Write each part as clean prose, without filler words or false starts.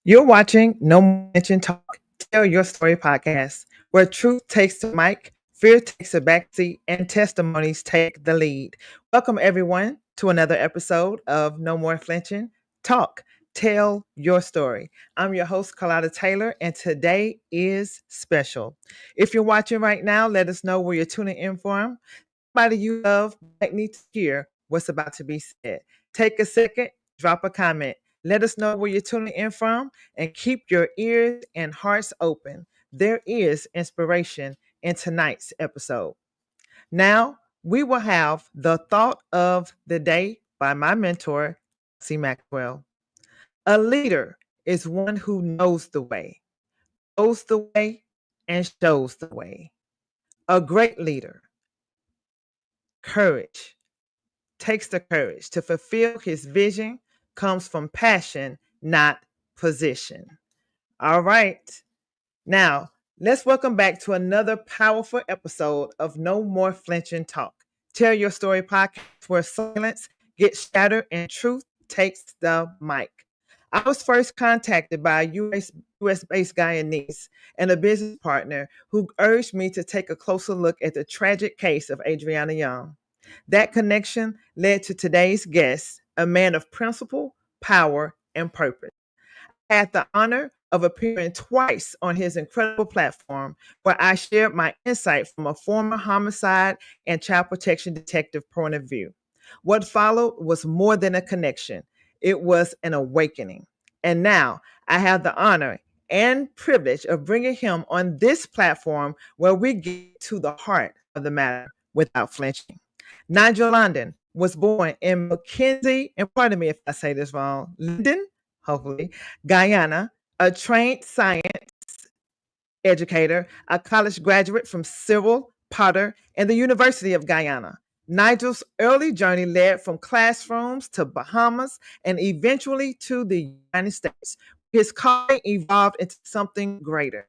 You're watching No More Flinching Talk, Tell Your Story podcast, where truth takes the mic, fear takes a backseat, and testimonies take the lead. Welcome, everyone, to another episode of No More Flinching Talk, Tell Your Story. I'm your host, Carlotta Taylor, and today is special. If you're watching right now, let us know where you're tuning in from. Somebody you love might need to hear what's about to be said. Take a second, drop a comment. Let us know where you're tuning in from and keep your ears and hearts open. There is inspiration in tonight's episode. Now, we will have the thought of the day by my mentor, C. Maxwell. A leader is one who knows the way, and shows the way. A great leader, courage, takes the courage to fulfill his vision, comes from passion, not position. All right. Now, let's welcome back to another powerful episode of No More Flinching Talk. Tell Your Story podcast, where silence gets shattered and truth takes the mic. I was first contacted by a US based Guyanese and a business partner who urged me to take a closer look at the tragic case of Adriana Young. That connection led to today's guest, a man of principle, power, and purpose. I had the honor of appearing twice on his incredible platform where I shared my insight from a former homicide and child protection detective point of view. What followed was more than a connection, it was an awakening. And now I have the honor and privilege of bringing him on this platform where we get to the heart of the matter without flinching. Nigel London was born in Mackenzie, and pardon me if I say this wrong, Linden, hopefully, Guyana, a trained science educator, a college graduate from Cyril Potter and the University of Guyana. Nigel's early journey led from classrooms to Bahamas and eventually to the United States. His calling evolved into something greater.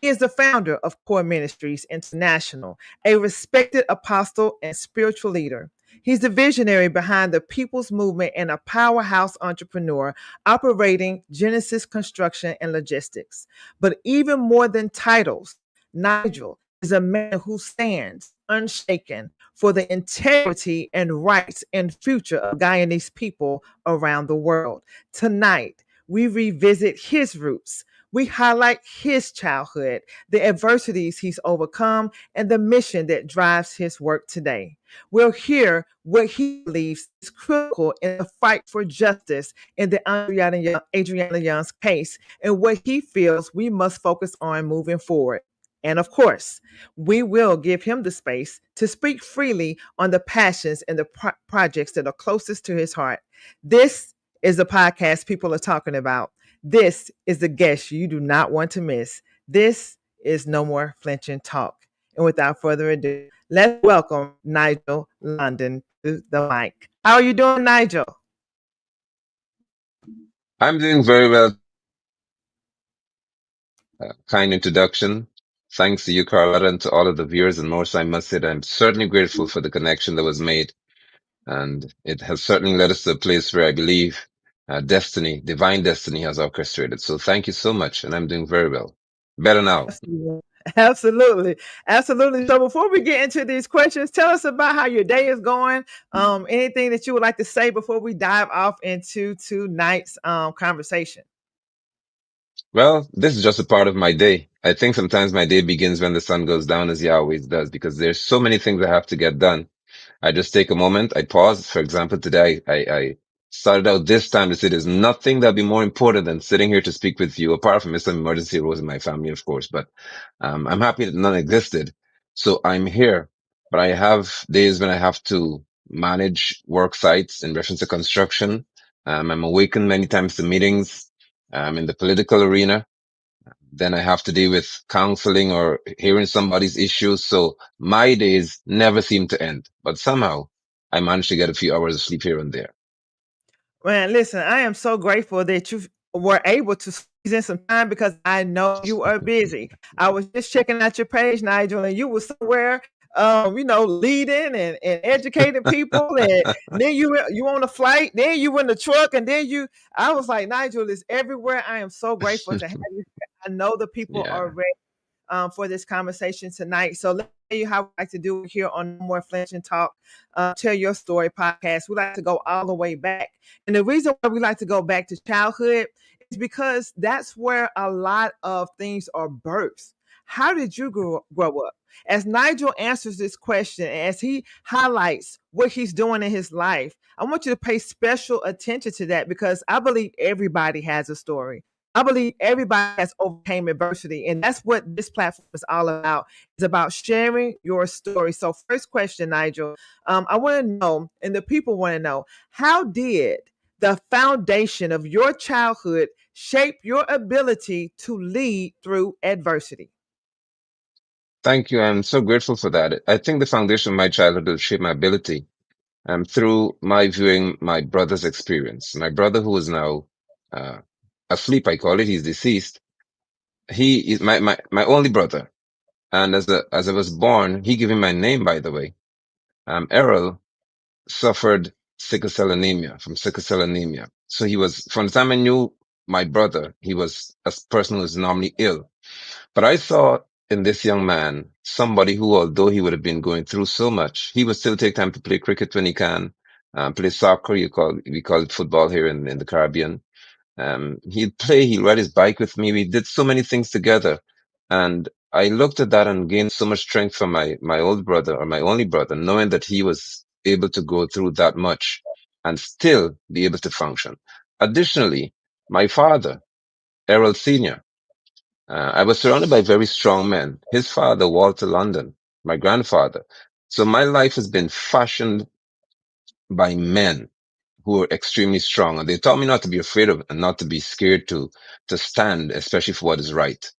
He is the founder of C.O.R.E Ministries International, a respected apostle and spiritual leader. He's the visionary behind the People's Movement and a powerhouse entrepreneur operating Genesis Construction and Logistics. But even more than titles, Nigel is a man who stands unshaken for the integrity and rights and future of Guyanese people around the world. Tonight, we revisit his roots. We highlight his childhood, the adversities he's overcome, and the mission that drives his work today. We'll hear what he believes is critical in the fight for justice in the Adriana Young's case and what he feels we must focus on moving forward. And of course, we will give him the space to speak freely on the passions and the projects that are closest to his heart. This is the podcast people are talking about. This is the guest you do not want to miss. This is No More Flinching Talk. And without further ado, let's welcome Nigel London to the mic. How are you doing, Nigel? I'm doing very well. Kind introduction. Thanks to you, Carlotta, and to all of the viewers. And most, I must say that I'm certainly grateful for the connection that was made. And it has certainly led us to a place where I believe destiny, divine destiny has orchestrated. So thank you so much. And I'm doing very well. Better now. Absolutely. Absolutely. Absolutely. So before we get into these questions, tell us about how your day is going. Anything that you would like to say before we dive off into tonight's conversation? Well, this is just a part of my day. I think sometimes my day begins when the sun goes down, as he always does, because there's so many things I have to get done. I just take a moment. I pause. For example, today I started out this time to say there's nothing that'd be more important than sitting here to speak with you, apart from if some emergency arose in my family, of course. But I'm happy that none existed. So I'm here. But I have days when I have to manage work sites in reference to construction. I'm awakened many times to meetings in the political arena. Then I have to deal with counseling or hearing somebody's issues. So my days never seem to end, but somehow I manage to get a few hours of sleep here and there. Man, listen, I am so grateful that you were able to squeeze in some time because I know you are busy. I was just checking out your page, Nigel, and you were somewhere leading and educating people, and then you on a flight, then you in the truck, and then you. I was like, Nigel is everywhere. I am so grateful to have you. I know the people are Yeah. ready for this conversation tonight. So let me tell you how we like to do it here on No More Flinching Talk, Tell Your Story podcast. We like to go all the way back. And the reason why we like to go back to childhood is because that's where a lot of things are birthed. How did you grow up? As Nigel answers this question, as he highlights what he's doing in his life, I want you to pay special attention to that because I believe everybody has a story. I believe everybody has overcame adversity, and that's what this platform is all about. It's about sharing your story. So, first question, Nigel, I want to know, and the people want to know, how did the foundation of your childhood shape your ability to lead through adversity? Thank you. I'm so grateful for that. I think the foundation of my childhood will shape my ability through my viewing my brother's experience. My brother, who is now uh, asleep, I call it, he's deceased. He is my only brother. And as I was born, he gave me my name, by the way. Errol suffered from sickle cell anemia. So he was, from the time I knew my brother, he was a person who is normally ill. But I saw in this young man somebody who, although he would have been going through so much, he would still take time to play cricket when he can, play soccer. We call it football here in the Caribbean. He'd play, he'd ride his bike with me. We did so many things together. And I looked at that and gained so much strength from my old brother or my only brother, knowing that he was able to go through that much and still be able to function. Additionally, my father, Errol Sr., I was surrounded by very strong men. His father, Walter London, my grandfather. So my life has been fashioned by men who are extremely strong. And they taught me not to be afraid of and not to be scared to stand, especially for what is right.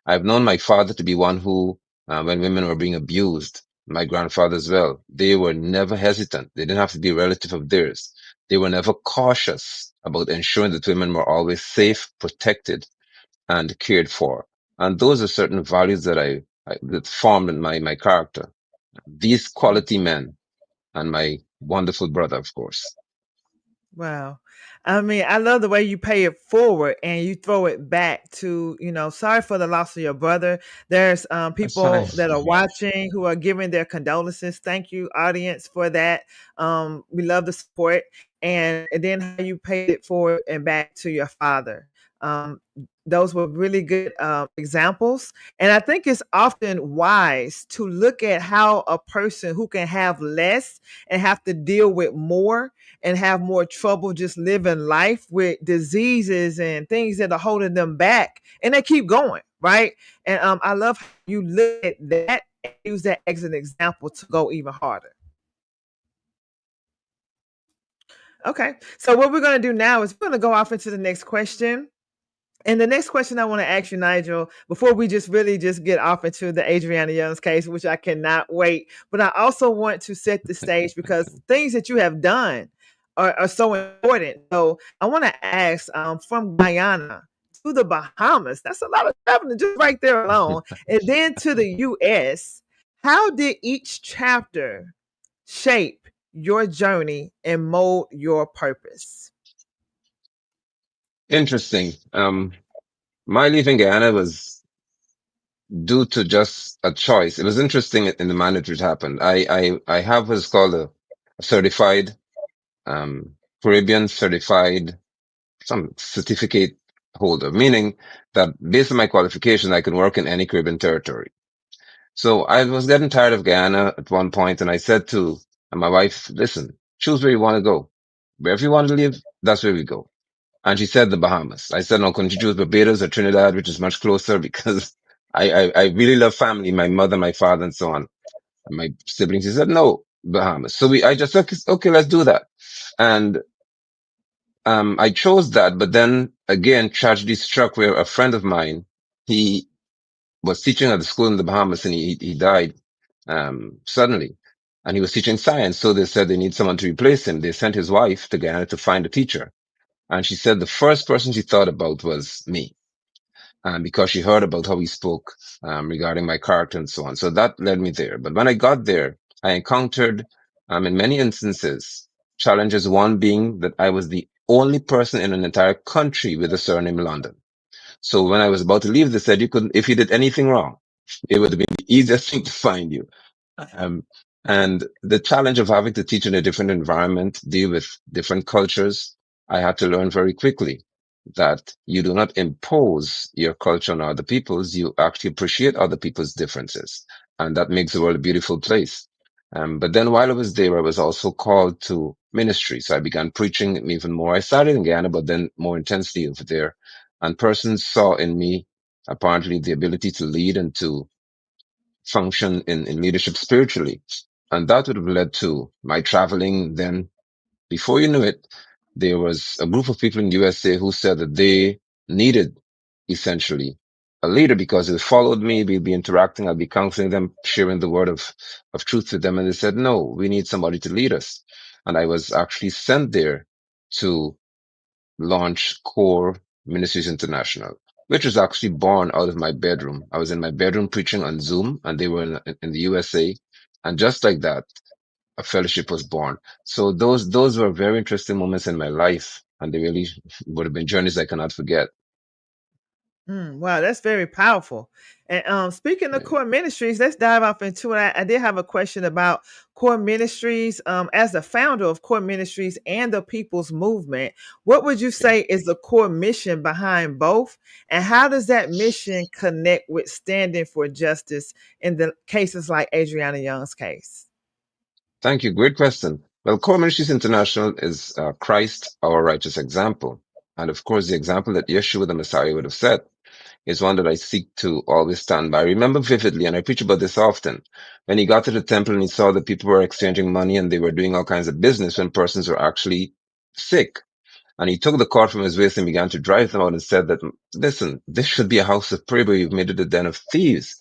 I've known my father to be one who, when women were being abused, my grandfather as well, they were never hesitant. They didn't have to be a relative of theirs. They were never cautious about ensuring that women were always safe, protected, and cared for. And those are certain values that formed in my character. These quality men and my wonderful brother, of course. Wow. I mean, I love the way you pay it forward and you throw it back to, sorry for the loss of your brother. There's That's fine. people that are watching who are giving their condolences. Thank you, audience, for that. We love the support. And then how you paid it forward and back to your father. Um, those were really good examples. And I think it's often wise to look at how a person who can have less and have to deal with more and have more trouble just living life with diseases and things that are holding them back, and they keep going, right? And I love how you look at that and use that as an example to go even harder. Okay, so what we're going to do now is we're going to go off into the next question. And the next question I want to ask you, Nigel, before we just really just get off into the Adriana Young's case, which I cannot wait, but I also want to set the stage because things that you have done are so important. So I want to ask, from Guyana to the Bahamas, that's a lot of traveling just right there alone, and then to the U.S., how did each chapter shape your journey and mold your purpose? Interesting. My leaving Guyana was due to just a choice. It was interesting in the manner it happened. I have what's called a certified, Caribbean certified, some certificate holder, meaning that based on my qualification, I can work in any Caribbean territory. So I was getting tired of Guyana at one point, and I said to my wife, listen, choose where you want to go. Wherever you want to live, that's where we go. And she said the Bahamas. I said, no, couldn't you choose Barbados or Trinidad, which is much closer because I really love family, my mother, my father, and so on. And my siblings. She said, no, Bahamas. So I just said, okay, let's do that. And, I chose that, but then again, tragedy struck where a friend of mine, he was teaching at the school in the Bahamas and he died, suddenly. And he was teaching science. So they said they need someone to replace him. They sent his wife to Guyana to find a teacher. And she said the first person she thought about was me. because she heard about how we spoke regarding my character and so on. So that led me there. But when I got there, I encountered, in many instances, challenges. One being that I was the only person in an entire country with the surname London. So when I was about to leave, they said you couldn't, if you did anything wrong, it would have been the easiest thing to find you. Um, and the challenge of having to teach in a different environment, deal with different cultures, I had to learn very quickly that you do not impose your culture on other people's. You actually appreciate other people's differences. And that makes the world a beautiful place. But then while I was there, I was also called to ministry. So I began preaching even more. I started in Guyana, but then more intensely over there. And persons saw in me apparently the ability to lead and to function in leadership spiritually. And that would have led to my traveling. Then before you knew it, there was a group of people in USA who said that they needed essentially a leader because they followed me. We'd be interacting. I'd be counseling them, sharing the word of truth with them. And they said, no, we need somebody to lead us. And I was actually sent there to launch C.O.R.E Ministries International, which was actually born out of my bedroom. I was in my bedroom preaching on Zoom, and they were in the USA. And just like that, a fellowship was born. So those were very interesting moments in my life, and they really would have been journeys I cannot forget. Wow, that's very powerful. And speaking of Yeah. core ministries, let's dive off into it. I did have a question about core ministries. As the founder of core ministries and the People's Movement, what would you Yeah. say is the core mission behind both? And how does that mission connect with standing for justice in the cases like Adriana Young's case? Thank you. Great question. Well, C.O.R.E Ministries International is Christ, our righteous example. And of course, the example that Yeshua the Messiah would have set is one that I seek to always stand by. I remember vividly, and I preach about this often, when he got to the temple and he saw that people were exchanging money and they were doing all kinds of business when persons were actually sick. And he took the cord from his waist and began to drive them out and said that, listen, this should be a house of prayer, but you've made it a den of thieves.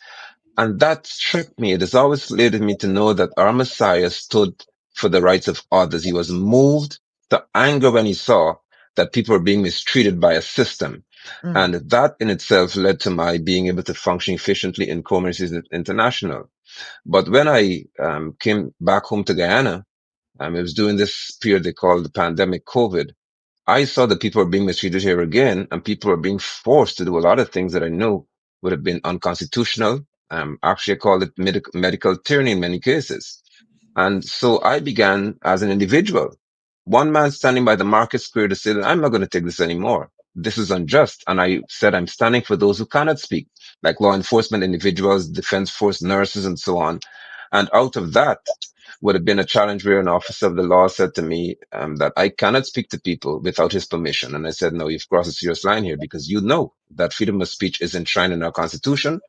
And that struck me. It has always led me to know that our Messiah stood for the rights of others. He was moved to anger when he saw that people were being mistreated by a system. Mm, And that in itself led to my being able to function efficiently in Commerces International. But when I came back home to Guyana, it was during this period they called the pandemic COVID. I saw that people are being mistreated here again, and people are being forced to do a lot of things that I knew would have been unconstitutional. Actually, I call it medical tyranny in many cases. And so I began as an individual, one man standing by the market square to say that I'm not going to take this anymore. This is unjust. And I said, I'm standing for those who cannot speak, like law enforcement individuals, defense force nurses, and so on. And out of that would have been a challenge where an officer of the law said to me that I cannot speak to people without his permission. And I said, no, you've crossed a serious line here because you know that freedom of speech is enshrined in our constitution.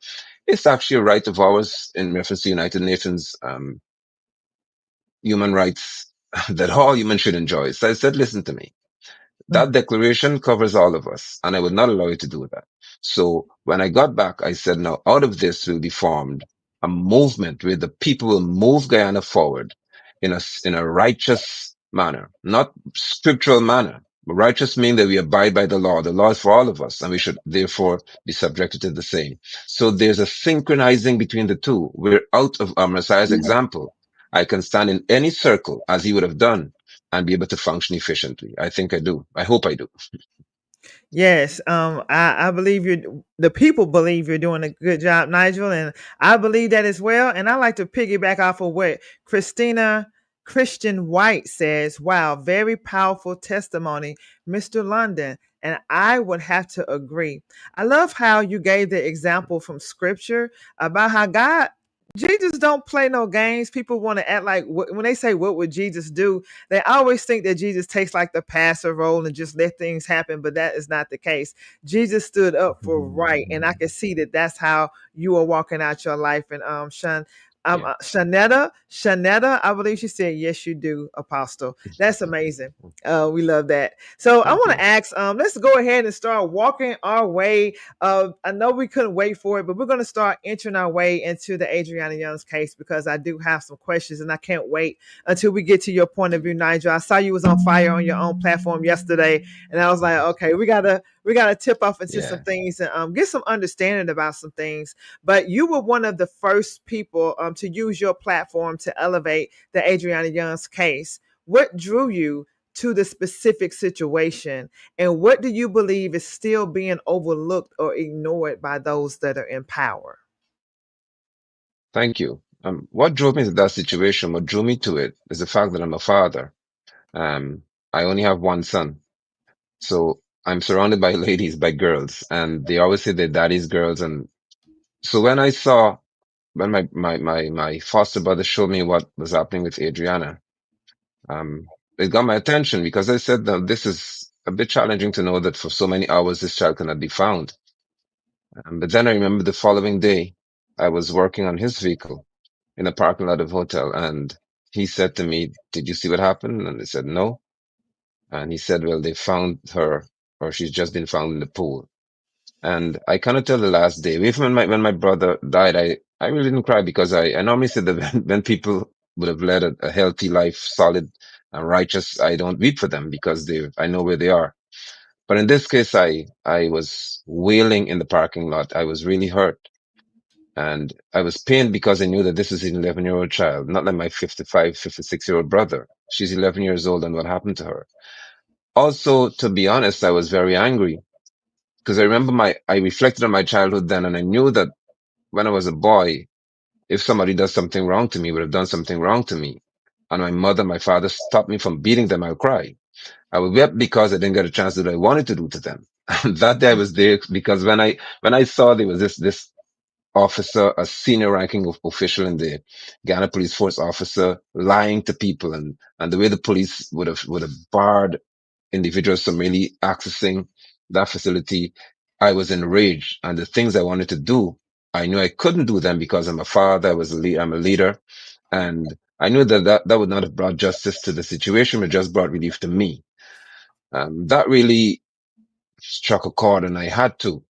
It's actually a right of ours in reference to United Nations human rights that all humans should enjoy. So I said, listen to me. That mm. declaration covers all of us, and I would not allow you to do that. So when I got back, I said, now out of this will be formed a movement where the people will move Guyana forward in a righteous manner, not scriptural manner. But righteous mean that we abide by the law. The law is for all of us, and we should therefore be subjected to the same. So there's a synchronizing between the two. We're out of our Messiah's example. I can stand in any circle as he would have done and be able to function efficiently. I think I do. I hope I do. Yes, I believe the people believe you're doing a good job, Nigel, and I believe that as well. And I like to piggyback off of what Christian White says. Wow, very powerful testimony, Mr. London. And I would have to agree. I love how you gave the example from scripture about how Jesus don't play no games. People want to act like when they say, what would Jesus do? They always think that Jesus takes like the passive role and just let things happen, but that is not the case. Jesus stood up for right, and I can see that that's how you are walking out your life. And Yeah. Shanetta, I believe she said, yes, you do, Apostle. That's amazing. We love that. So I Thank want to you. ask, let's go ahead and start walking our way. I know we couldn't wait for it, but we're going to start entering our way into the Adriana Young's case because I do have some questions, and I can't wait until we get to your point of view, Nigel. I saw you was on fire on your own platform yesterday, and I was like, okay, we got to tip off into some Yeah. things and get some understanding about some things. But you were one of the first people to use your platform to elevate the Adriana Young's case. What drew you to the specific situation, and what do you believe is still being overlooked or ignored by those that are in power? Thank you. What drove me to that situation, what drew me to it is the fact that I'm a father. Um, I only have one son. So I'm surrounded by ladies, by girls, and they always say they're daddy's girls. And so when my foster brother showed me what was happening with Adriana, um, it got my attention because I said that this is a bit challenging to know that for so many hours this child cannot be found. But then I remember the following day, I was working on his vehicle in a parking lot of hotel, and he said to me, "Did you see what happened?" And I said, "No." And he said, "Well, they found her, or she's just been found in the pool." And I cannot tell the last day. Even when my brother died, I really didn't cry because I normally say that when people would have led a healthy life, solid and righteous, I don't weep for them because I know where they are. But in this case, I was wailing in the parking lot. I was really hurt. And I was pained because I knew that this is an 11-year-old child, not like my 55, 56-year-old brother. She's 11 years old and what happened to her. Also, to be honest, I was very angry because I remember I reflected on my childhood then and I knew that when I was a boy, if somebody does something wrong to me, would have done something wrong to me. And my mother, my father stopped me from beating them. I'll cry. I would weep because I didn't get a chance to do what I wanted to do to them. And that day I was there because when I saw there was this officer, a senior ranking official in the Guyana police force officer lying to people and the way the police would have barred individuals from really accessing that facility, I was enraged. And the things I wanted to do, I knew I couldn't do them because I'm a father, I'm a leader. And I knew that would not have brought justice to the situation, but just brought relief to me. That really struck a chord and I had to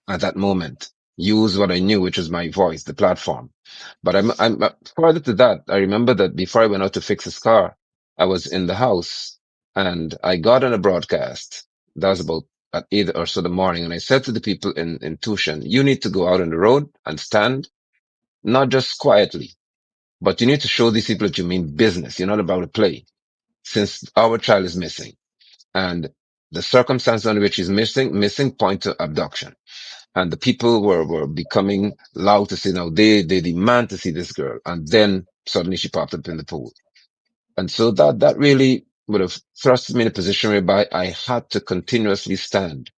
at that moment use what I knew, which was my voice, the platform. But I'm further to that. I remember that before I went out to fix his car, I was in the house and I got on a broadcast. That was about at 8 or so the morning. And I said to the people in Tushan, you need to go out on the road and stand, not just quietly, but you need to show these people that you mean business. You're not about to play since our child is missing and the circumstance under which he's missing point to abduction. And the people were becoming loud to say, no, they demand to see this girl. And then suddenly she popped up in the pool. And so that really would have thrust me in a position whereby I had to continuously stand.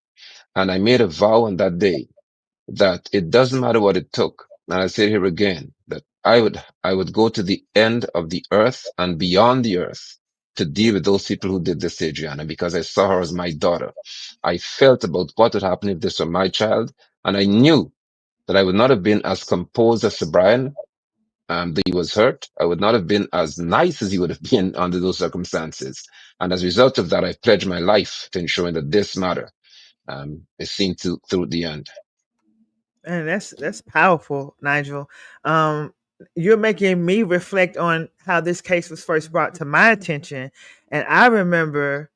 And I made a vow on that day that it doesn't matter what it took. And I say here again that I would go to the end of the earth and beyond the earth to deal with those people who did this to Adriana because I saw her as my daughter. I felt about what would happen if this were my child. And I knew that I would not have been as composed as Sir Brian. That he was hurt. I would not have been as nice as he would have been under those circumstances. And as a result of that, I pledged my life to ensuring that this matter is seen through the end. And that's powerful, Nigel. Um, you're making me reflect on how this case was first brought to my attention, and I remember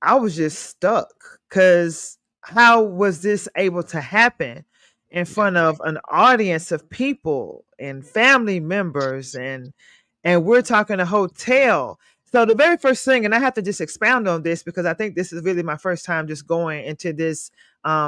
I was just stuck because how was this able to happen in Yeah, front of an audience of people and family members and we're talking a hotel. So the very first thing, and I have to just expound on this because I think this is really my first time just going into this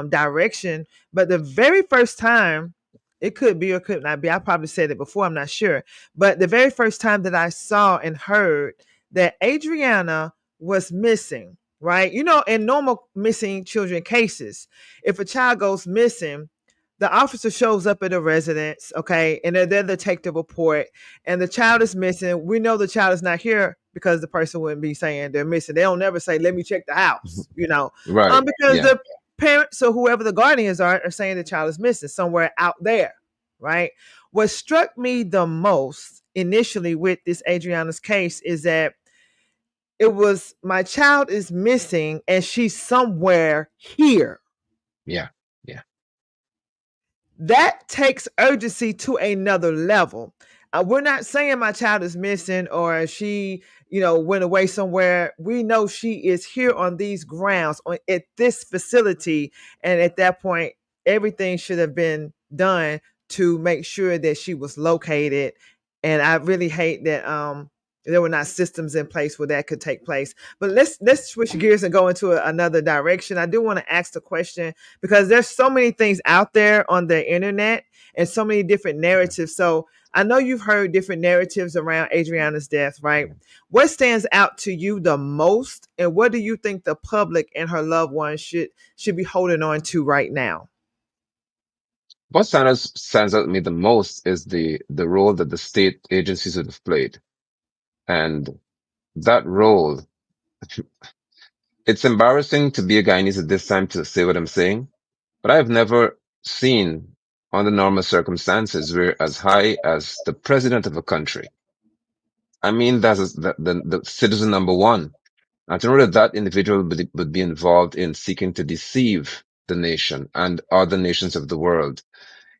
direction. But the very first time, it could be or could not be. I probably said it before. I'm not sure. But the very first time that I saw and heard that Adriana was missing, right? You know, in normal missing children cases, if a child goes missing, the officer shows up at a residence, okay, and they're there to take the report, and the child is missing. We know the child is not here because the person wouldn't be saying they're missing. They don't never say, "Let me check the house," right. because Yeah, the parents or whoever the guardians are saying the child is missing somewhere out there, right? What struck me the most initially with this Adriana's case is that it was my child is missing and she's somewhere here. yeah, yeah, That takes urgency to another level. We're not saying my child is missing or she, went away somewhere. We know she is here on these grounds, at this facility, and at that point, everything should have been done to make sure that she was located. And I really hate that there were not systems in place where that could take place. But let's switch gears and go into another direction. I do want to ask the question because there's so many things out there on the internet and so many different narratives. So I know you've heard different narratives around Adriana's death, right? What stands out to you the most, and what do you think the public and her loved ones should be holding on to right now? What stands out to me the most is the role that the state agencies would have played. And that role, it's embarrassing to be a Guyanese at this time to say what I'm saying, but I've never seen under normal circumstances where as high as the president of a country, I mean, that's the citizen number one. And to know that that individual would be involved in seeking to deceive the nation and other nations of the world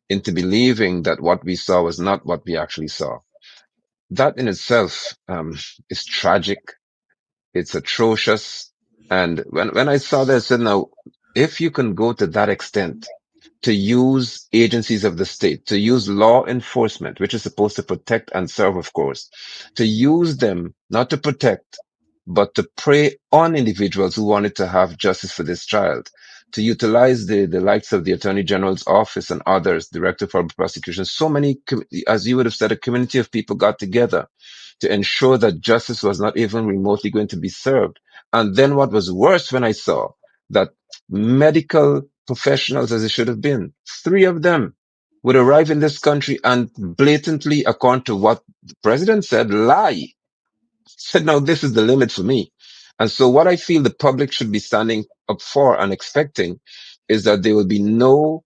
into believing that what we saw was not what we actually saw. That in itself is tragic. It's atrocious. And when I saw that, I said, now, if you can go to that extent to use agencies of the state, to use law enforcement, which is supposed to protect and serve, of course, to use them not to protect, but to prey on individuals who wanted to have justice for this child, to utilize the likes of the Attorney General's office and others, Director for Prosecution. So many, as you would have said, a community of people got together to ensure that justice was not even remotely going to be served. And then what was worse when I saw that medical professionals, as it should have been, three of them would arrive in this country and blatantly, according to what the president said, lie. Said, now this is the limit for me. And so what I feel the public should be standing up for and expecting is that there will be no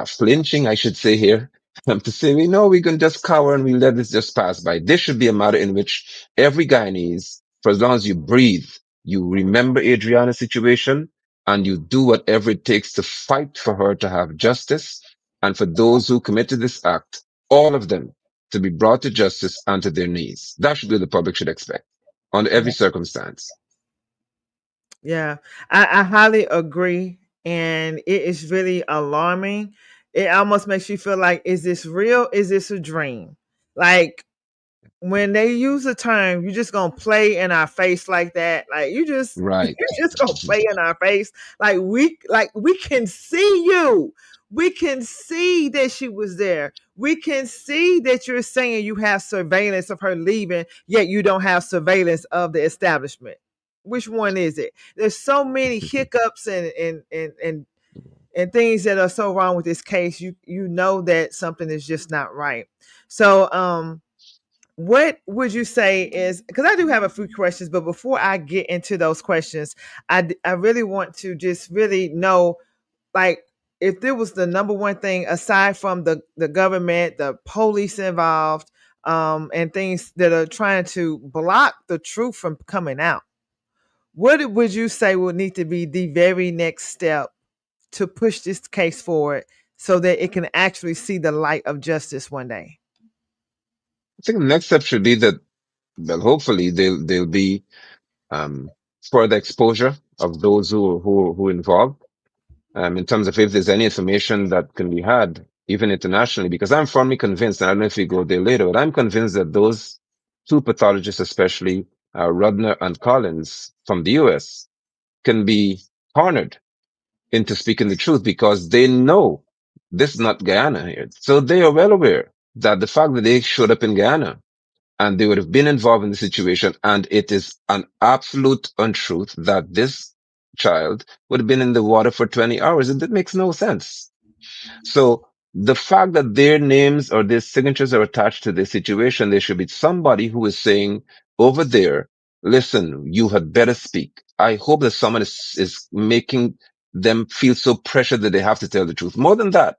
flinching, I should say here, to say, we know we can just cower and we let this just pass by. This should be a matter in which every Guyanese, for as long as you breathe, you remember Adriana's situation and you do whatever it takes to fight for her to have justice and for those who committed this act, all of them, to be brought to justice and to their knees. That should be what the public should expect under every circumstance. Yeah, I highly agree. And it is really alarming. It almost makes you feel like, is this real? Is this a dream? Like, when they use the term, you just gonna play in our face like that. Like, you just you Right. just gonna play in our face. Like we can see you. We can see that she was there. We can see that you're saying you have surveillance of her leaving, yet you don't have surveillance of the establishment. Which one is it? There's so many hiccups and things that are so wrong with this case. You know that something is just not right. So what would you say is, because I do have a few questions, but before I get into those questions, I really want to just really know, like, if there was the number one thing aside from the government, the police involved, and things that are trying to block the truth from coming out, what would you say would need to be the very next step to push this case forward so that it can actually see the light of justice one day? I think the next step should be that, well, hopefully they'll be um, further exposure of those who involved, in terms of if there's any information that can be had, even internationally, because I'm firmly convinced, and I don't know if we go there later, but I'm convinced that those two pathologists, especially Rudner and Collins from the US, can be cornered into speaking the truth because they know this is not Guyana here. So they are well aware that the fact that they showed up in Guyana and they would have been involved in the situation. And it is an absolute untruth that this child would have been in the water for 20 hours. It makes no sense. So the fact that their names or their signatures are attached to this situation, there should be somebody who is saying over there, listen, you had better speak. I hope that someone is making them feel so pressured that they have to tell the truth. More than that,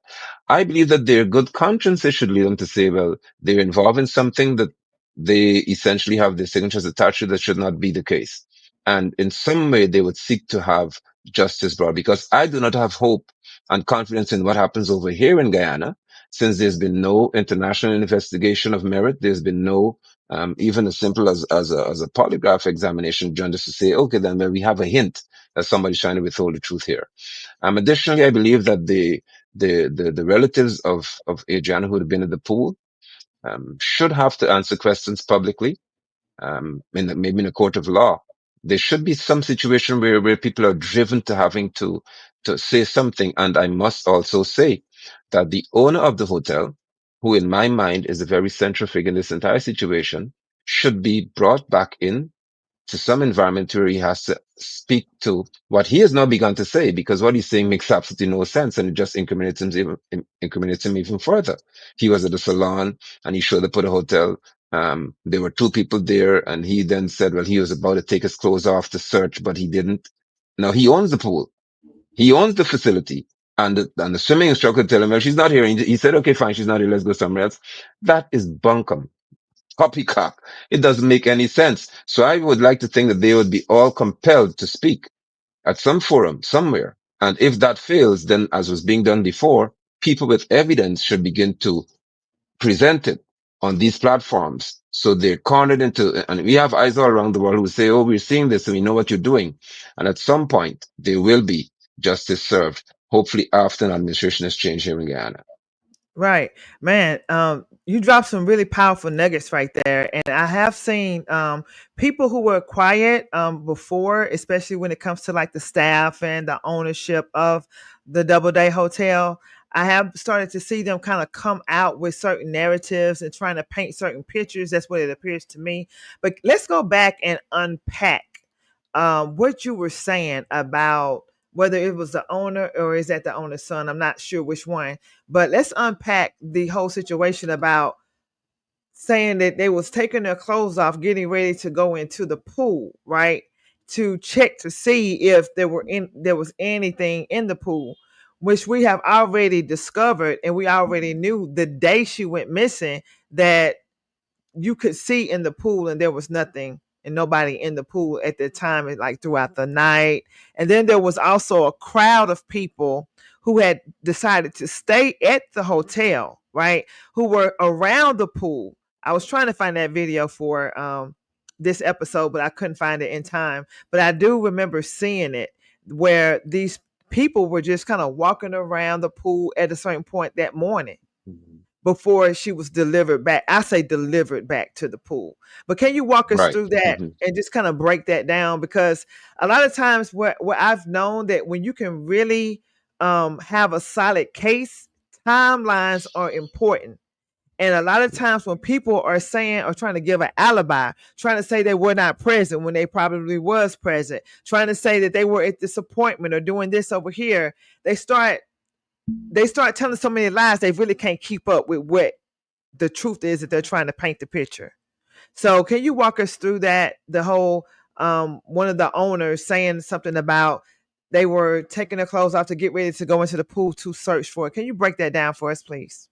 I believe that their good consciences should lead them to say, well, they're involved in something that they essentially have their signatures attached to that should not be the case. And in some way, they would seek to have justice brought because I do not have hope and confidence in what happens over here in Guyana since there's been no international investigation of merit, there's been no even as simple as a polygraph examination done just to say, okay, then well, we have a hint that somebody's trying to withhold the truth here. Additionally, I believe that the relatives of Adriana who had been at the pool should have to answer questions publicly, maybe in a court of law. There should be some situation where people are driven to having to say something. And I must also say that the owner of the hotel, who in my mind is a very central figure in this entire situation, should be brought back in to some environment where he has to speak to what he has now begun to say, because what he's saying makes absolutely no sense, and it just incriminates him even further. He was at a salon and he showed up at a hotel. There were two people there, and he then said, well, he was about to take his clothes off to search, but he didn't. Now he owns the pool. He owns the facility. And the swimming instructor tell him, well, she's not here. And he said, okay, fine, she's not here. Let's go somewhere else. That is bunkum. Poppycock. It doesn't make any sense. So I would like to think that they would be all compelled to speak at some forum somewhere. And if that fails, then as was being done before, people with evidence should begin to present it on these platforms. So they're cornered into, and we have eyes all around the world who say, oh, we're seeing this and we know what you're doing. And at some point, there will be justice served, hopefully after an administration has changed here in Guyana. Right, man. You dropped some really powerful nuggets right there, and I have seen people who were quiet before, especially when it comes to like the staff and the ownership of the Doubleday Hotel. I have started to see them kind of come out with certain narratives and trying to paint certain pictures. That's what it appears to me. But let's go back and unpack what you were saying about whether it was the owner or is that the owner's son. I'm not sure which one, but let's unpack the whole situation about saying that they was taking their clothes off, getting ready to go into the pool, right? To check to see if there was anything in the pool, which we have already discovered, and we already knew the day she went missing that you could see in the pool and there was nothing and nobody in the pool at the time, like throughout the night. And then there was also a crowd of people who had decided to stay at the hotel, right? Who were around the pool. I was trying to find that video for this episode, but I couldn't find it in time. But I do remember seeing it where these people were just kind of walking around the pool at a certain point that morning before she was delivered back. I say delivered back to the pool. But can you walk us Right. through that and just kind of break that down? Because a lot of times what I've known that when you can really have a solid case, timelines are important. And a lot of times when people are saying or trying to give an alibi, trying to say they were not present when they probably was present, trying to say that they were at this appointment or doing this over here, they start telling so many lies they really can't keep up with what the truth is that they're trying to paint the picture. So can you walk us through that? The whole one of the owners saying something about they were taking their clothes off to get ready to go into the pool to search for it. Can you break that down for us, please?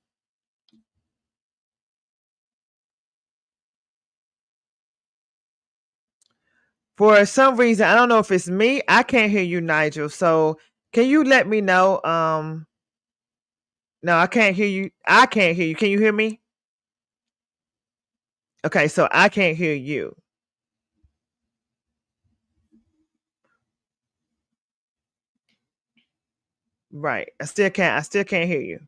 For some reason, I don't know if it's me. I can't hear you, Nigel. So can you let me know? No, I can't hear you. I can't hear you. Can you hear me? Okay, so I can't hear you. Right. I still can't hear you.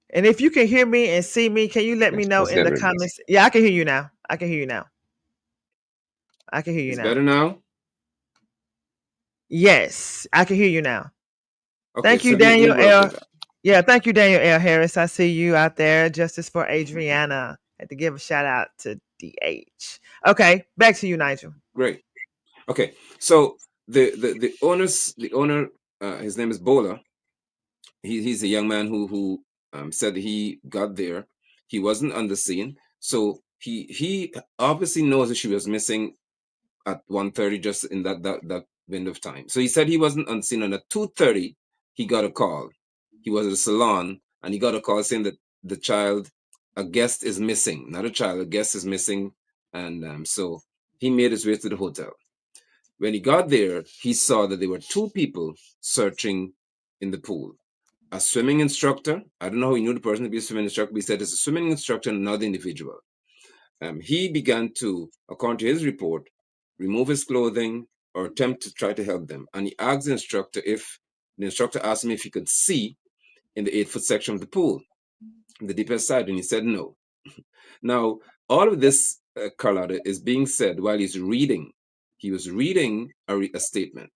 And if you can hear me and see me, can you let me Yes, know let's in get the rid of this. comments? Yeah, I can hear you now. I can hear you now. I can hear you It's now. better now? Yes, I can hear you now. Okay, Thank so you, we'll Daniel work L. with that. Yeah, thank you, Daniel L. Harris. I see you out there. Justice for Adriana. Had to give a shout out to DH. Okay, back to you, Nigel. Great. Okay, so the owner, his name is Bola. He's a young man who said that he got there. He wasn't on the scene, so he obviously knows that she was missing at 1:30, just in that window of time. So he said he wasn't on scene, and at 2:30 he got a call. He was at a salon and he got a call saying that the child, a guest is missing. Not a child, a guest is missing. And so he made his way to the hotel. When he got there, he saw that there were two people searching in the pool. a swimming instructor. I don't know how he knew the person to be a swimming instructor, but he said it's a swimming instructor and not the individual. He began to, according to his report, remove his clothing or attempt to try to help them. And he asked the instructor asked him if he could see in the 8-foot section of the pool, the deepest side, and he said no. Now, all of this, Carlotta, is being said while he's reading. He was reading a statement.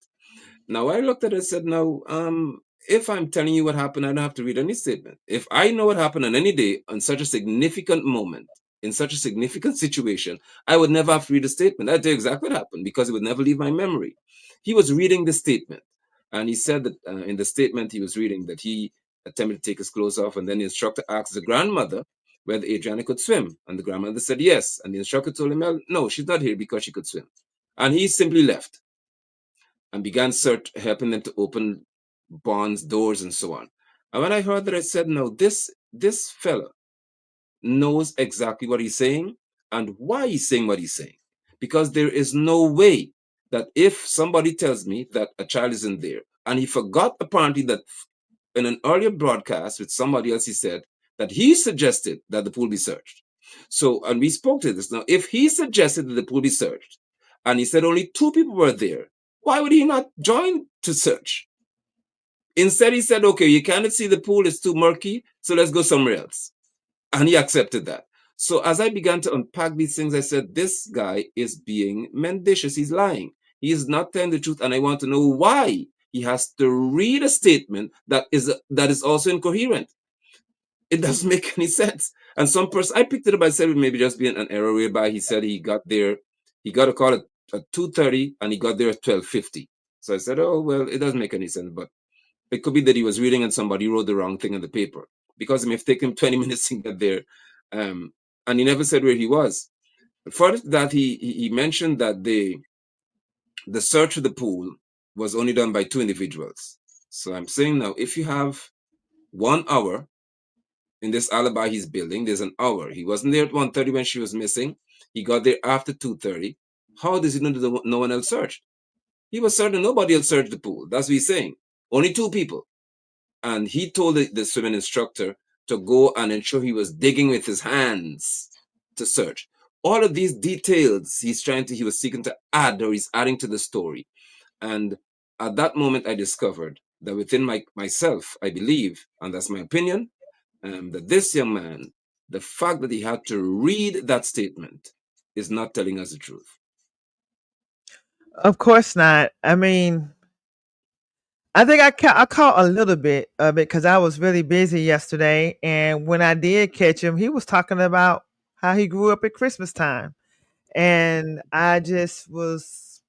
Now, I looked at it and said, no, if I'm telling you what happened, I don't have to read any statement. If I know what happened on any day, on such a significant moment, in such a significant situation, I would never have to read a statement. I'd tell you exactly what happened because it would never leave my memory. He was reading the statement, and he said that in the statement he was reading that he attempted to take his clothes off, and then the instructor asked the grandmother whether Adriana could swim, and the grandmother said yes, and the instructor told him, well, no, she's not here because she could swim. And he simply left and began helping them to open bonds, doors, and so on. And when I heard that, I said, no, this fella knows exactly what he's saying and why he's saying what he's saying. Because there is no way that if somebody tells me that a child isn't there, and he forgot apparently that in an earlier broadcast with somebody else, he said that he suggested that the pool be searched. So, and we spoke to this. Now, if he suggested that the pool be searched, and he said only 2 people were there, why would he not join to search? Instead, he said, okay, you cannot see the pool, it's too murky, so let's go somewhere else. And he accepted that. So as I began to unpack these things, I said, this guy is being mendacious. He's lying. He is not telling the truth. And I want to know why he has to read a statement that is also incoherent. It doesn't make any sense. And some person, I picked it up, I said it maybe just being an error whereby he said he got a call at 2:30 and he got there at 12:50. So I said, oh, well, it doesn't make any sense. But it could be that he was reading and somebody wrote the wrong thing on the paper because it may have taken him 20 minutes to get there. And he never said where he was. Further to that, he mentioned that the search of the pool was only done by 2 individuals. So I'm saying now, if you have 1 hour in this alibi he's building, there's an hour. He wasn't there at 1:30 when she was missing. He got there after 2:30. How does he know that no one else searched? He was certain nobody else searched the pool. That's what he's saying. Only 2 people. And he told the swimming instructor to go and ensure he was digging with his hands to search. All of these details he was seeking to add, or he's adding to the story. And at that moment, I discovered that within myself, I believe, and that's my opinion, that this young man, the fact that he had to read that statement is not telling us the truth. Of course not. I mean, I think I caught a little bit of it because I was really busy yesterday. And when I did catch him, he was talking about how he grew up at Christmas time. And I just was,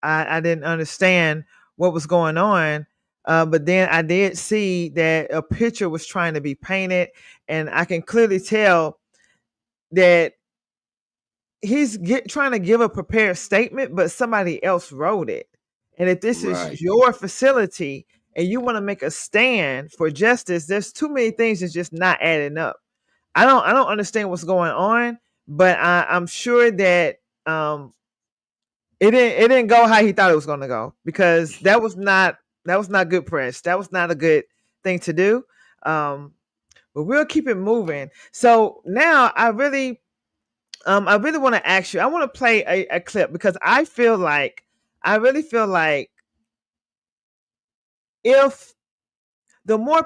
I didn't understand what was going on. But then I did see that a picture was trying to be painted. And I can clearly tell that he's trying to give a prepared statement, but somebody else wrote it. And if this Right. is your facility and you want to make a stand for justice, there's too many things that's just not adding up. I don't understand what's going on, but I'm sure that it didn't go how he thought it was going to go, because that was not good press. That was not a good thing to do. But we'll keep it moving. So now I really want to ask you. I want to play a clip because I really feel like if the more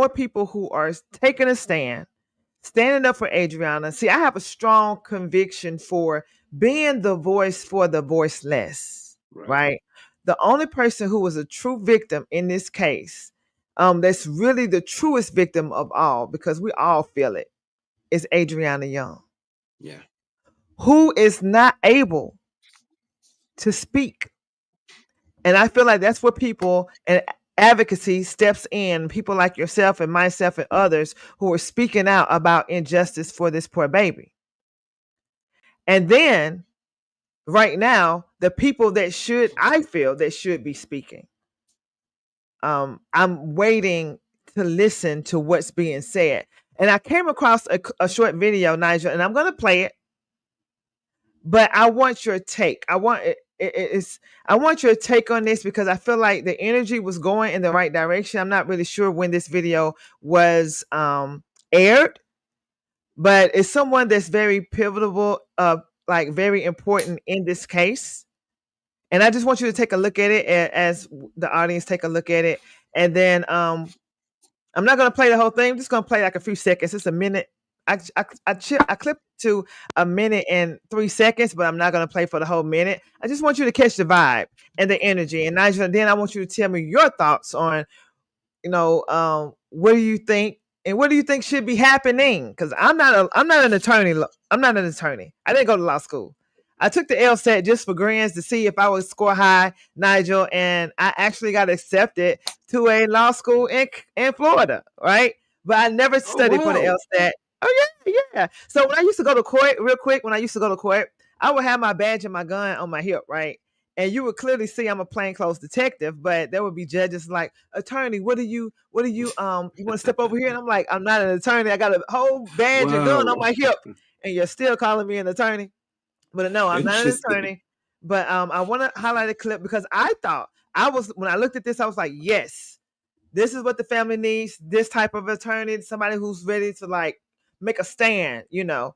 people who are taking a stand, standing up for Adriana. See, I have a strong conviction for being the voice for the voiceless, right? The only person who was a true victim in this case, that's really the truest victim of all, because we all feel it, is Adriana Young. Yeah. Who is not able to speak. And I feel like that's where people and advocacy steps in, people like yourself and myself and others who are speaking out about injustice for this poor baby. And then right now, the people that I feel that should be speaking. I'm waiting to listen to what's being said. And I came across a short video, Nigel, and I'm going to play it. But I want your take. it's. I want your take on this because I feel like the energy was going in the right direction. I'm not really sure when this video was aired, but it's someone that's very pivotal, like very important in this case. And I just want you to take a look at it as the audience take a look at it, and then I'm not gonna play the whole thing. I'm just gonna play like a few seconds. It's a minute. I clipped to a minute and 3 seconds, but I'm not gonna play for the whole minute. I just want you to catch the vibe and the energy. And Nigel, then I want you to tell me your thoughts on, what do you think and what do you think should be happening? Because I'm not an attorney. I'm not an attorney. I didn't go to law school. I took the LSAT just for grants to see if I would score high, Nigel, and I actually got accepted to a law school in Florida, right? But I never Oh, studied for the wow. LSAT. Oh yeah. So when I used to go to court, real quick, when I used to go to court, I would have my badge and my gun on my hip, right? And you would clearly see I'm a plainclothes detective, but there would be judges like, attorney, what do you you want to step over here? And I'm like, I'm not an attorney. I got a whole badge and gun on Wow. my hip, and you're still calling me an attorney. But no, I'm not an Interesting. attorney. But I want to highlight a clip because I thought when I looked at this, I was like, yes, this is what the family needs. This type of attorney, somebody who's ready to like make a stand, And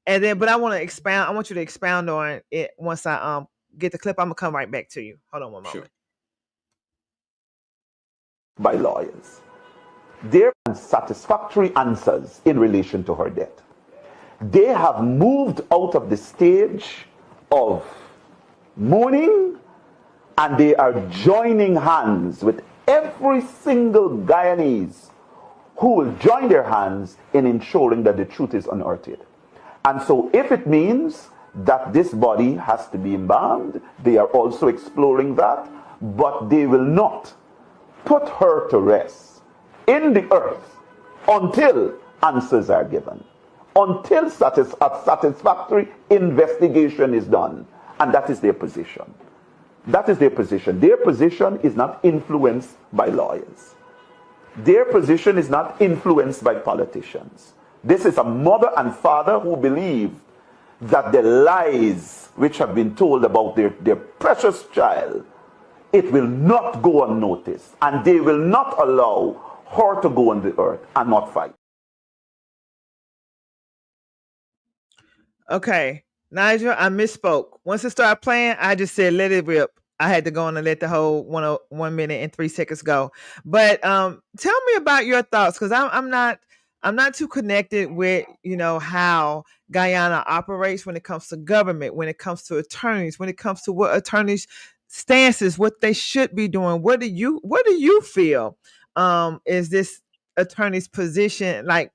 then, but I want to expound. I want you to expound on it once I get the clip. I'm gonna come right back to you. Hold on one Sure. moment. By lawyers. There are satisfactory answers in relation to her death. They have moved out of the stage of mourning and they are joining hands with every single Guyanese who will join their hands in ensuring that the truth is unearthed. And so if it means that this body has to be embalmed, they are also exploring that, but they will not put her to rest in the earth until answers are given, until a satisfactory investigation is done. And that is their position. That is their position. Their position is not influenced by lawyers. Their position is not influenced by politicians. This is a mother and father who believe that the lies which have been told about their precious child, it will not go unnoticed, and they will not allow her to go on the earth and not fight. Okay, Nigel, I misspoke. Once it started playing, I just said let it rip. I had to go on and let the whole 1 minute and 3 seconds go. But tell me about your thoughts, because I'm not too connected with how Guyana operates when it comes to government, when it comes to attorneys, when it comes to what attorneys' stances, what they should be doing. What do you feel is this attorney's position like?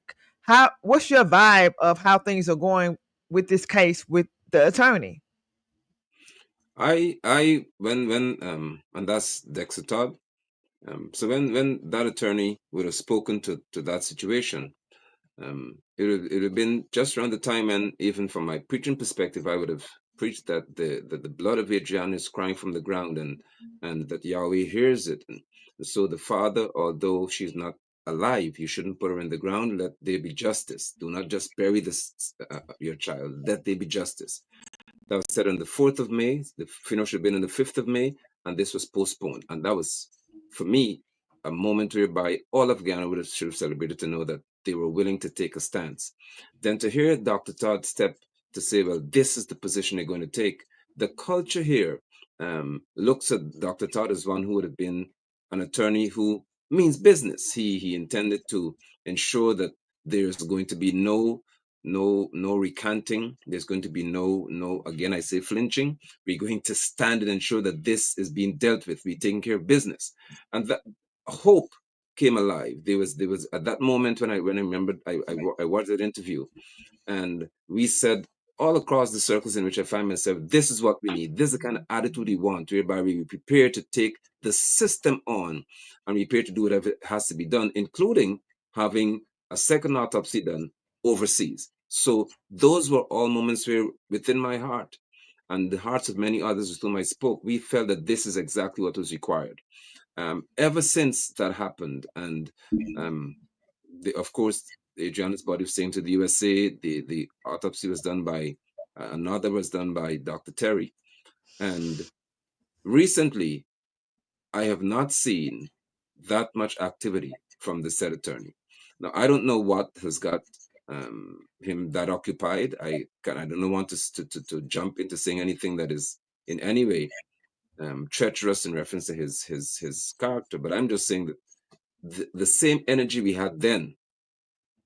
What's your vibe of how things are going with this case with the attorney? When and that's Dexter Todd. So when that attorney would have spoken to that situation, it would have been just around the time, and even from my preaching perspective, I would have preached that the blood of Adriana is crying from the ground, and that Yahweh hears it. And so the father, although she's not alive, you shouldn't put her in the ground. Let there be justice. Do not just bury your child. Let there be justice. That was said on the 4th of May. The funeral should have been on the 5th of May, and this was postponed. And that was, for me, a moment whereby all of Ghana should have celebrated to know that they were willing to take a stance. Then to hear Dr. Todd step to say, well, this is the position they're going to take. The culture here looks at Dr. Todd as one who would have been an attorney who means business. He intended to ensure that there's going to be no recanting. There's going to be no again, I say flinching. We're going to stand and ensure that this is being dealt with. We're taking care of business. And that hope came alive. There was at that moment when I remembered, I watched that interview, and we said all across the circles in which I find myself, this is what we need. This is the kind of attitude we want, whereby we prepare to take the system on and prepare to do whatever has to be done, including having a second autopsy done overseas. So those were all moments where within my heart and the hearts of many others with whom I spoke, we felt that this is exactly what was required. Ever since that happened, and of course, Adriana's body was taken to the USA. The autopsy was done by another was done by Dr. Terry, and recently, I have not seen that much activity from the said attorney. Now, I don't know what has got him that occupied. I don't want to jump into saying anything that is in any way treacherous in reference to his character, but I'm just saying that the same energy we had then,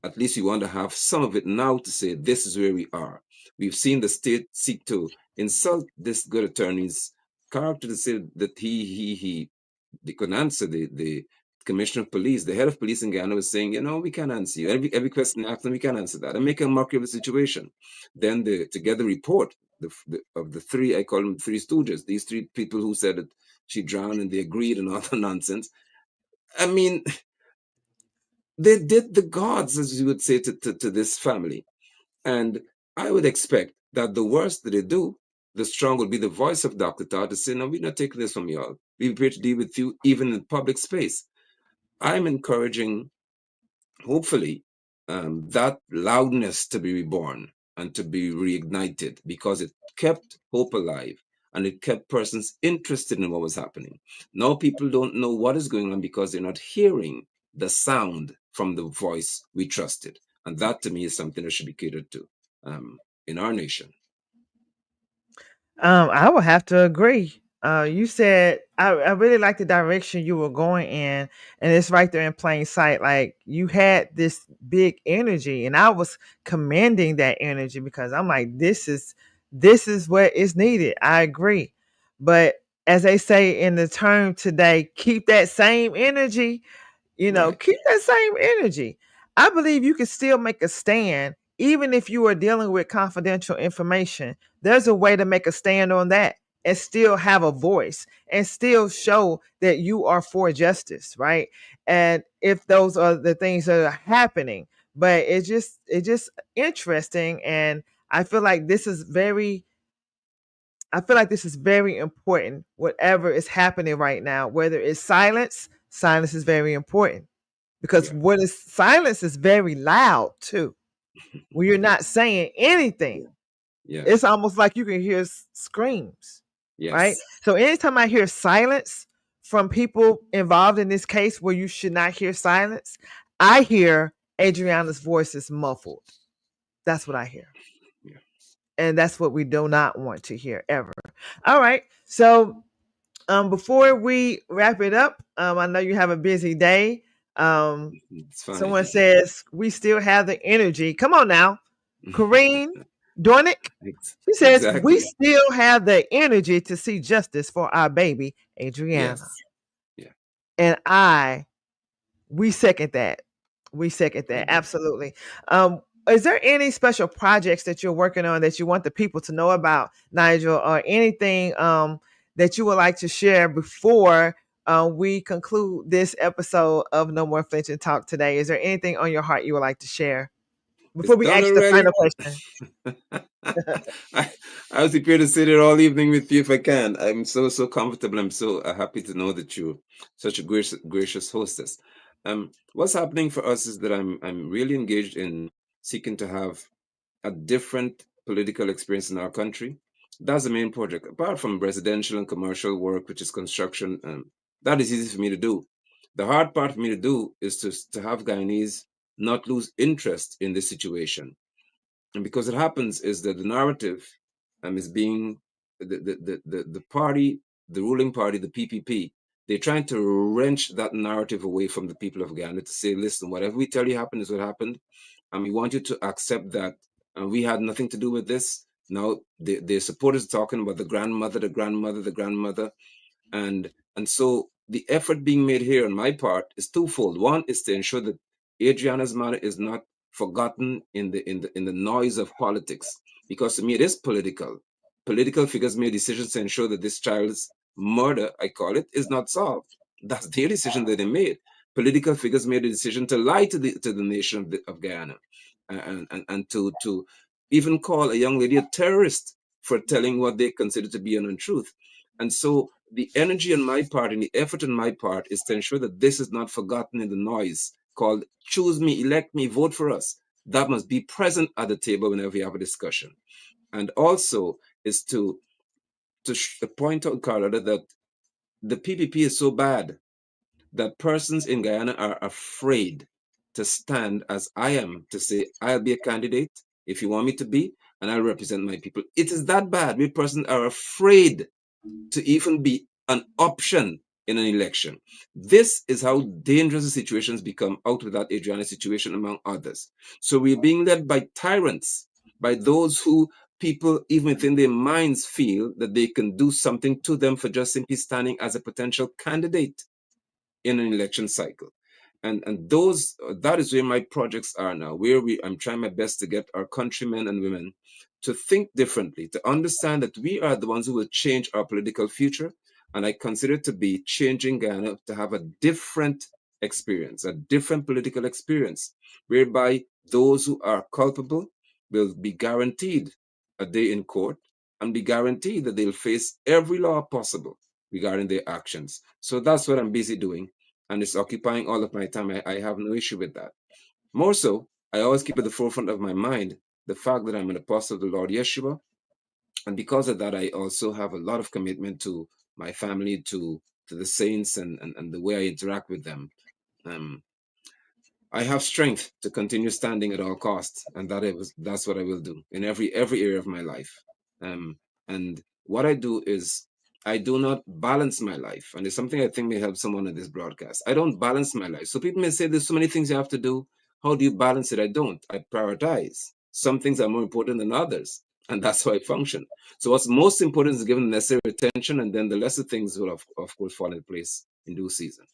at least we want to have some of it now to say this is where we are. We've seen the state seek to insult this good attorney's character to say that they couldn't answer. The commissioner of police, the head of police in Guyana was saying, we can't answer you. Every question asked them, we can't answer that. And make a mockery of the situation. Then to get the report of the three, I call them three stooges, these three people who said that she drowned and they agreed and all the nonsense. I mean, they did the gods, as you would say, to this family. And I would expect that the worse that they do, the stronger will be the voice of Dr. Todd to say, no, we're not taking this from y'all. We're prepared to deal with you even in public space. I'm encouraging, hopefully, that loudness to be reborn and to be reignited, because it kept hope alive and it kept persons interested in what was happening. Now people don't know what is going on because they're not hearing the sound from the voice we trusted. And that to me is something that should be catered to in our nation. I will have to agree. You said I really like the direction you were going in, and it's right there in plain sight. Like you had this big energy, and I was commending that energy because I'm like, this is what is needed. I agree, but as they say in the term today, keep that same energy. Right. Keep that same energy. I believe you can still make a stand, even if you are dealing with confidential information. There's a way to make a stand on that and still have a voice and still show that you are for justice, right? And if those are the things that are happening, but it's just interesting, and I feel like this is very important. Whatever is happening right now, whether it's silence is very important, because Yeah. what is silence is very loud too. When you're not saying anything, it's Yes. almost like you can hear screams, right? Yes. So anytime I hear silence from people involved in this case where you should not hear silence, I hear Adriana's voice is muffled. That's what I hear. Yeah. And that's what we do not want to hear ever. All right. So before we wrap it up, I know you have a busy day. It's fine. Someone says we still have the energy. Come on now. Corrine Dornick. She says we Exactly. still have the energy to see justice for our baby, Adriana. Yes. Yeah. And we second that. We second that. Amen. Absolutely. Is there any special projects that you're working on that you want the people to know about, Nigel, or anything that you would like to share before we conclude this episode of No More Flinching Talk today? Is there anything on your heart you would like to share It's before we done ask the already. final question? I, I was prepared to sit there all evening with you if I can. I'm so comfortable. I'm so happy to know that you're such a gracious hostess. What's happening for us is that I'm really engaged in seeking to have a different political experience in our country. That's the main project. Apart from residential and commercial work, which is construction, that is easy for me to do. The hard part for me to do is to have Guyanese not lose interest in this situation. And because it happens is that the narrative is being the party, the ruling party, the PPP, they're trying to wrench that narrative away from the people of Ghana to say, listen, whatever we tell you happened is what happened. And we want you to accept that we had nothing to do with this. Now, the supporters are talking about the grandmother, the grandmother, the grandmother. And so the effort being made here on my part is twofold. One is to ensure that Adriana's matter is not forgotten in the noise of politics, because to me it is political. Political figures made decisions to ensure that this child's murder, I call it, is not solved. That's their decision that they made. Political figures made a decision to lie to the nation of Guyana, and to even call a young lady a terrorist for telling what they consider to be an untruth. And so the energy on my part and the effort on my part is to ensure that this is not forgotten in the noise called choose me, elect me, vote for us. That must be present at the table whenever we have a discussion. And also is to to point out, Carlotta, that the PPP is so bad that persons in Guyana are afraid to stand as I am, to say, I'll be a candidate if you want me to be, and I'll represent my people. It is that bad. We persons are afraid to even be an option in an election. This is how dangerous the situations become out of that Adriana situation, among others. So we're being led by tyrants, by those who people, even within their minds, feel that they can do something to them for just simply standing as a potential candidate in an election cycle. And those, that is where my projects are now, where I'm trying my best to get our countrymen and women to think differently, to understand that we are the ones who will change our political future. And I consider to be changing Guyana to have a different experience, a different political experience, whereby those who are culpable will be guaranteed a day in court and be guaranteed that they'll face every law possible regarding their actions. So that's what I'm busy doing, and it's occupying all of my time. I have no issue with that. More so, I always keep at the forefront of my mind the fact that I'm an apostle of the Lord Yeshua, and because of that, I also have a lot of commitment to my family, to the saints, and the way I interact with them. I have strength to continue standing at all costs, and that's what I will do in every area of my life. And what I do is I do not balance my life, and it's something I think may help someone in this broadcast. I don't balance my life. So people may say there's so many things you have to do. How do you balance it? I don't. I prioritize. Some things are more important than others, and that's how I function. So what's most important is given the necessary attention, and then the lesser things will of course fall into place in due season.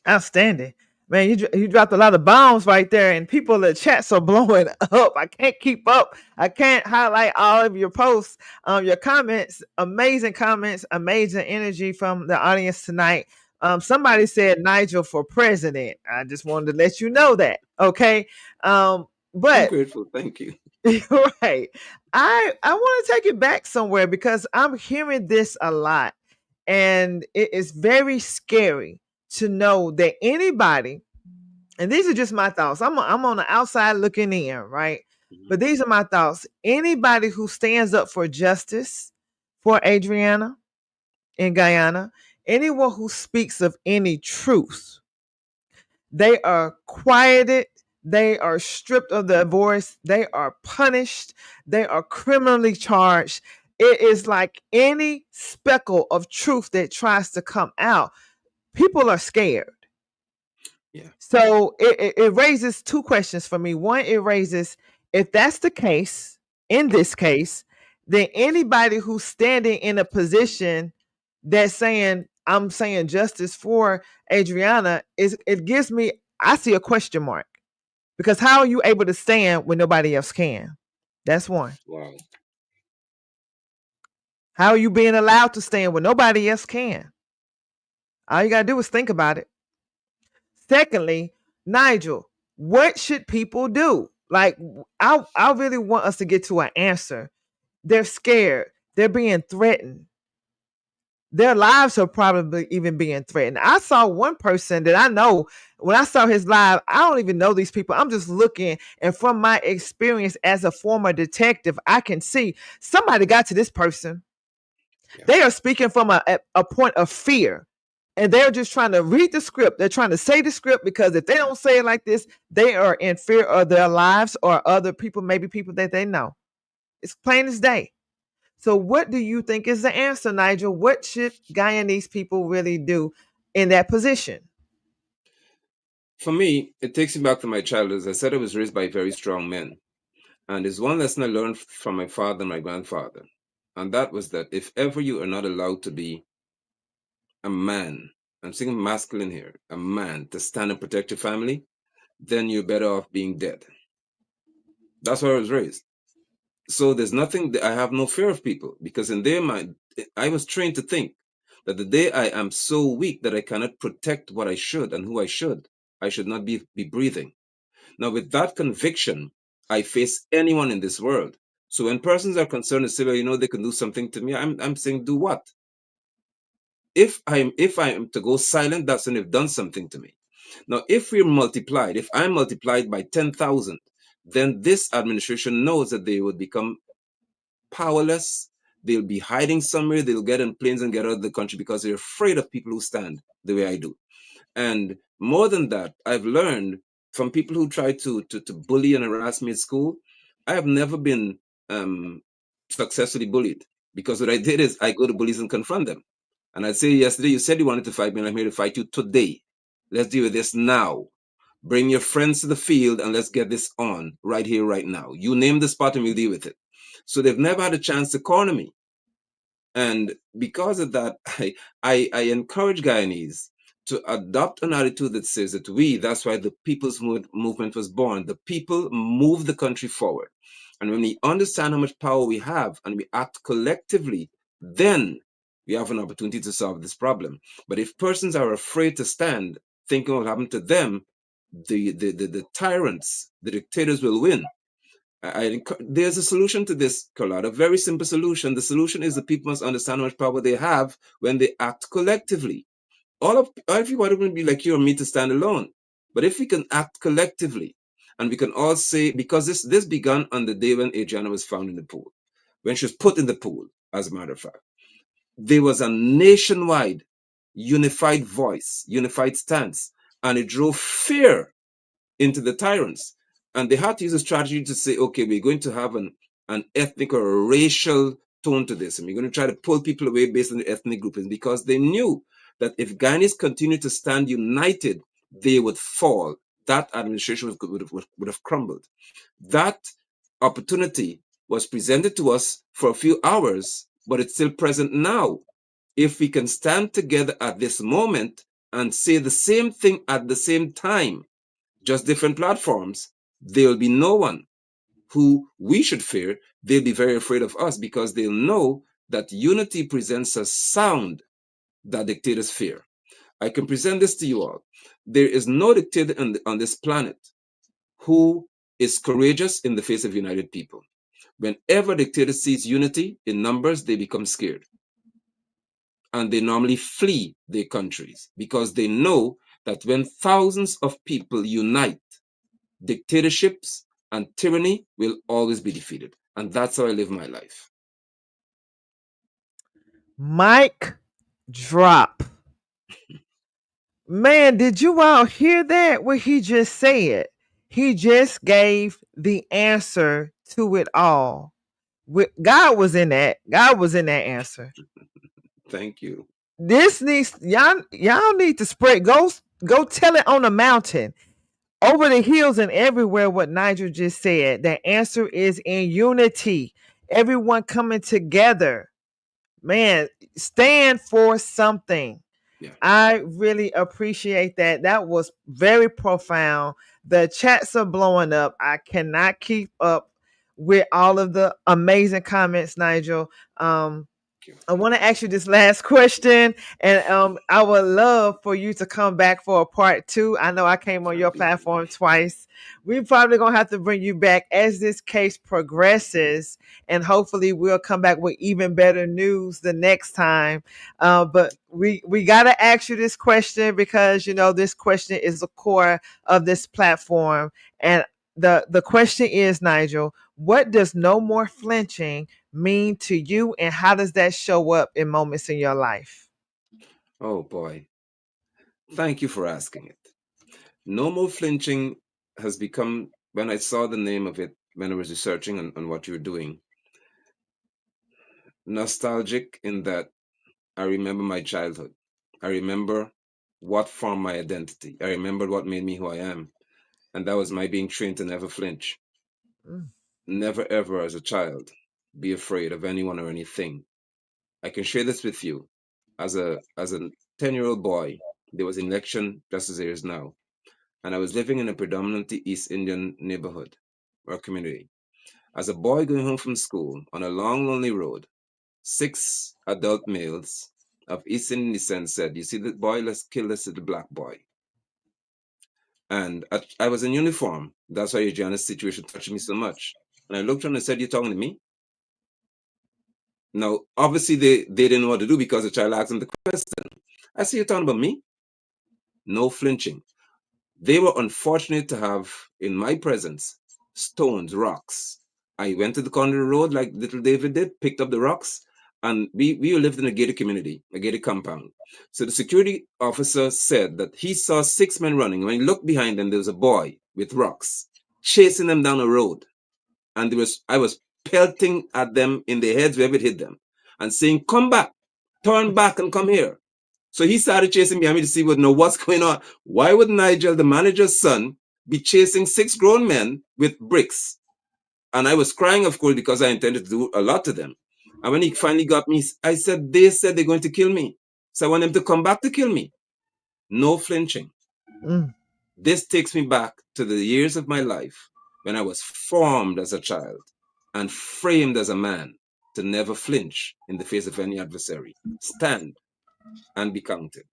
Outstanding. Man, you dropped a lot of bombs right there, and people in the chats are blowing up. I can't keep up. I can't highlight all of your posts, your comments. Amazing comments, amazing energy from the audience tonight. Somebody said Nigel for president. I just wanted to let you know that. Okay. I'm But grateful. Thank you. right. I want to take it back somewhere because I'm hearing this a lot, and it is very scary to know that anybody, and these are just my thoughts. I'm on the outside looking in, right? But these are my thoughts. Anybody who stands up for justice for Adriana in Guyana, anyone who speaks of any truth, they are quieted. They are stripped of their voice. They are punished. They are criminally charged. It is like any speckle of truth that tries to come out, people are scared. Yeah. So it raises two questions for me. One, it raises, if that's the case, in this case, then anybody who's standing in a position that's saying, I'm saying justice for Adriana, it gives me, I see a question mark. Because how are you able to stand when nobody else can? That's one. Wow. How are you being allowed to stand when nobody else can? All you got to do is think about it. Secondly, Nigel, what should people do? Like, I really want us to get to an answer. They're scared. They're being threatened. Their lives are probably even being threatened. I saw one person that I know, when I saw his live, I don't even know these people. I'm just looking, and from my experience as a former detective, I can see somebody got to this person. Yeah. They are speaking from a point of fear. And they're just trying to read the script. They're trying to say the script, because if they don't say it like this, they are in fear of their lives or other people, maybe people that they know. It's plain as day. So what do you think is the answer, Nigel? What should Guyanese people really do in that position? For me, it takes me back to my childhood. As I said, I was raised by very strong men. And there's one lesson I learned from my father and my grandfather. And that was that if ever you are not allowed to be a man, I'm saying masculine here, a man to stand and protect your family, then you're better off being dead. That's where I was raised. So there's nothing, I have no fear of people, because in their mind, I was trained to think that the day I am so weak that I cannot protect what I should and who I should not be breathing. Now, with that conviction, I face anyone in this world. So when persons are concerned and say, well, you know, they can do something to me, I'm saying, do what? If I am to go silent, that's when they've done something to me. Now, if we're multiplied, if I'm multiplied by 10,000, then this administration knows that they would become powerless. They'll be hiding somewhere. They'll get in planes and get out of the country because they're afraid of people who stand the way I do. And more than that, I've learned from people who try to bully and harass me at school, I have never been successfully bullied, because what I did is I go to bullies and confront them. And I'd say, yesterday you said you wanted to fight me, and I'm here to fight you today. Let's deal with this now. Bring your friends to the field and let's get this on right here, right now. You name the spot and we'll deal with it. So they've never had a chance to corner me. And because of that, I encourage Guyanese to adopt an attitude that says that that's why the people's movement was born. The people move the country forward. And when we understand how much power we have and we act collectively, then we have an opportunity to solve this problem. But if persons are afraid to stand, thinking what happened to them, the tyrants, the dictators will win. There's a solution to this, Carlotta, a very simple solution. The solution is the people must understand how much power they have when they act collectively. Everybody wouldn't be like you or me to stand alone. But if we can act collectively, and we can all say, because this began on the day when Adriana was found in the pool, when she was put in the pool, as a matter of fact, there was a nationwide unified voice, unified stance, and it drove fear into the tyrants. And they had to use a strategy to say, okay, we're going to have an ethnic or a racial tone to this, and we're going to try to pull people away based on the ethnic groupings, because they knew that if Guyanese continued to stand united, they would fall. That administration would have crumbled. That opportunity was presented to us for a few hours, but it's still present now. If we can stand together at this moment and say the same thing at the same time, just different platforms, there will be no one who we should fear. They'll be very afraid of us, because they'll know that unity presents a sound that dictators fear. I can present this to you all. There is no dictator on this planet who is courageous in the face of united people. Whenever a dictator sees unity in numbers, they become scared. And they normally flee their countries, because they know that when thousands of people unite, dictatorships and tyranny will always be defeated. And that's how I live my life. Mic drop. Man, did you all hear that? What he just said? He just gave the answer to it all. God was in that. God was in that answer. Thank you. This needs y'all need to spread. Go tell it on the mountain, over the hills, and everywhere. What Nigel just said. The answer is in unity. Everyone coming together. Man, stand for something. Yeah. I really appreciate that. That was very profound. The chats are blowing up. I cannot keep up with all of the amazing comments, Nigel. I want to ask you this last question, and I would love for you to come back for a part 2. I know I came on your platform twice. We probably gonna have to bring you back as this case progresses, and hopefully we'll come back with even better news the next time. But we gotta ask you this question, because this question is the core of this platform, and the question is, Nigel, what does No More Flinching mean to you, and how does that show up in moments in your life? Oh boy. Thank you for asking it. No More Flinching has become, when I saw the name of it, when I was researching on what you're doing, nostalgic in that I remember my childhood. I remember what formed my identity. I remember what made me who I am. And that was my being trained to never flinch. Mm. Never ever as a child be afraid of anyone or anything. I can share this with you. As a 10-year-old boy, there was an election just as there is now. And I was living in a predominantly East Indian neighborhood or community. As a boy going home from school on a long, lonely road, 6 adult males of East Indian descent said, "You see that boy? Let's kill this little black boy." And I was in uniform. That's why Adriana's situation touched me so much. And I looked around and said, "You talking to me?" Now, obviously, they didn't know what to do, because the child asked them the question. I said, "You're talking about me?" No flinching. They were unfortunate to have, in my presence, stones, rocks. I went to the corner of the road like little David did, picked up the rocks, And we lived in a gated community, a gated compound. So the security officer said that he saw 6 men running. When he looked behind them, there was a boy with rocks chasing them down the road. And I was pelting at them in their heads wherever it hit them and saying, come back, turn back and come here. So he started chasing behind me to see what's going on. Why would Nigel, the manager's son, be chasing 6 grown men with bricks? And I was crying, of course, because I intended to do a lot to them. And when he finally got me, I said, they said they're going to kill me. So I want them to come back to kill me. No flinching. Mm. This takes me back to the years of my life when I was formed as a child and framed as a man to never flinch in the face of any adversary. Stand and be counted.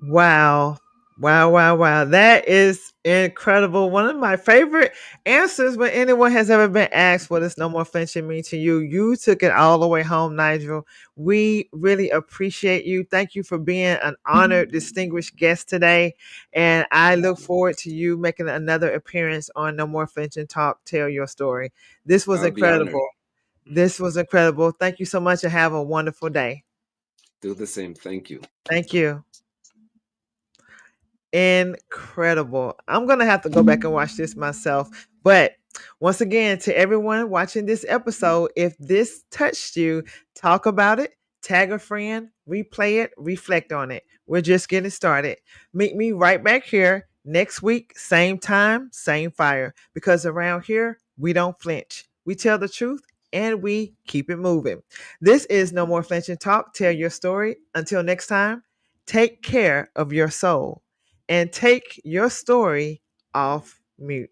Wow. Wow, wow, wow. That is incredible. One of my favorite answers when anyone has ever been asked what does no more flinching mean to you. You took it all the way home, Nigel. We really appreciate you. Thank you for being an honored, distinguished guest today. And I look forward to you making another appearance on No More Flinching Talk. Tell your story. This was I'll be honored. incredible. This was incredible. Thank you so much and have a wonderful day. Do the same. Thank you. Thank you. Incredible. I'm going to have to go back and watch this myself. But once again, to everyone watching this episode, if this touched you, talk about it, tag a friend, replay it, reflect on it. We're just getting started. Meet me right back here next week, same time, same fire. Because around here, we don't flinch. We tell the truth and we keep it moving. This is No More Flinching Talk. Tell your story. Until next time, take care of your soul and take your story off mute.